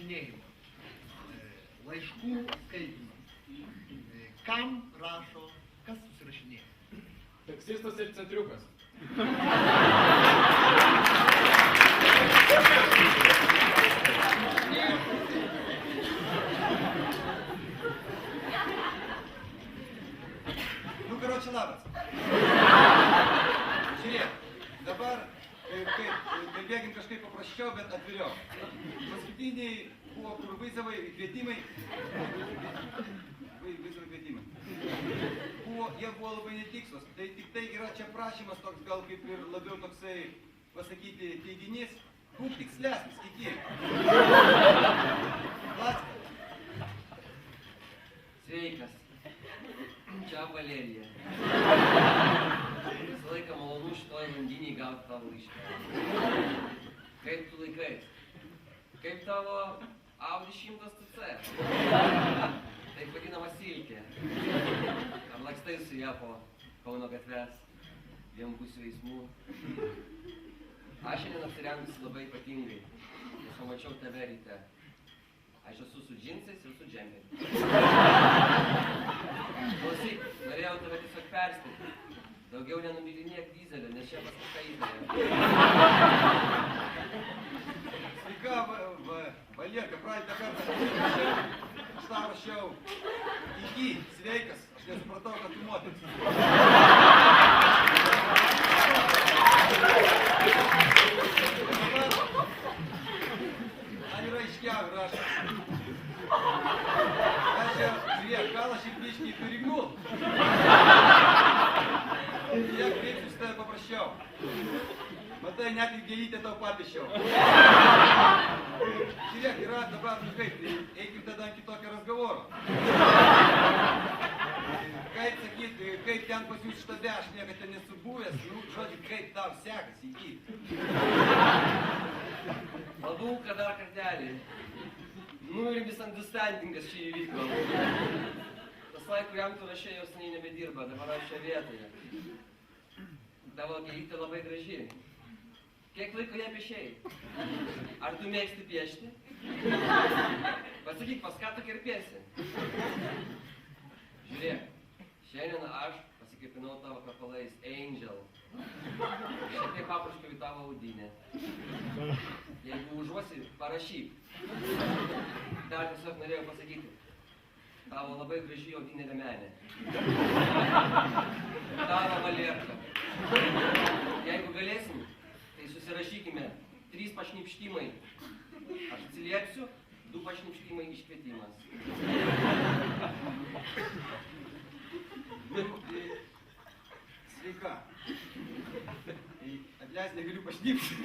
susirašinėjimo, laiškų skaitimo. Kam rašo, kas susirašinėja? Taksistas ir centriukas. Nu, karoči, labas. Žiūrėk, dabar, kalbėkim kažkaip paprasčiau, bet atviriau. Paskutiniai buvo, kur vaizavai kvietimai. Jie buvo labai netikslus. Tai tik tai yra čia prašymas toks, gal kaip ir labiau toksai, pasakyti, teiginys. Būk tikslesnis, iki. Laska. Sveikas. Čia Valerija. Visą laiką malonu šitoj landiniai gauti tavo laišką. Kaip tu laikais? Kaip tavo Audi 100cc? Taip vadinama silkė. Ar lakstai su ją po Kauno gatves, vienpusių eismų? Aš šiandien apsirengusi labai ypatingai, nes pamačiau tave ryte. Aš esu su džinsais ir su džemperiu. Klausyk, norėjau tave tiesiog perspėti. Daugiau nenumilinėk dyzelio, nes čia pas kažką įtarė. Sveika, Valerka, praeitą kartą. Aš tau rašiau. Iki, sveikas. Aš nesupratau, kad tu moteris. Man yra aiškiau ir aš. Aš čia, žiūrėk, gal aš ir biškį pirignu. Žiūrėk, kreipsiu tave paprasčiau. Matai, net ir gėlytę tau papiešiau. Žiūrėk, yra dabar, nu kaip, eikim tada ant kitokio razgovoro. Kaip sakyt, kaip ten pas jūs štabe, aš niekad ten nesu buvęs, nu, žodžiu, kaip tau sekasi, iki. Padūka dar kartelį. Nu ir misunderstandingas čia įvyko. Tas lai, kuriam tu rašė, jau seniai nebedirba, dabar aš čia vietoje. Tavo gėlytė labai graži. Kiek laiko ją piešėjai? Ar tu mėgsti piešti? Pasakyk, pas ką tu kerpiesi? Žiūrėk, šiandien aš pasikepinau tavo kvepalais Angel. Šiek tiek papraškiau į tavo audinę. Jeigu užuosi, parašyk. Dar tiesiog norėjau pasakyti. Tavo labai graži audinė liemenė. Tavo Valerka. Jeigu galėsim, tai susirašykime 3 pašnipštimai. Aš atsiliepsiu, 2 pašnipštimai iškvietimas. Sveika. Atleis, negaliu pašnipšti.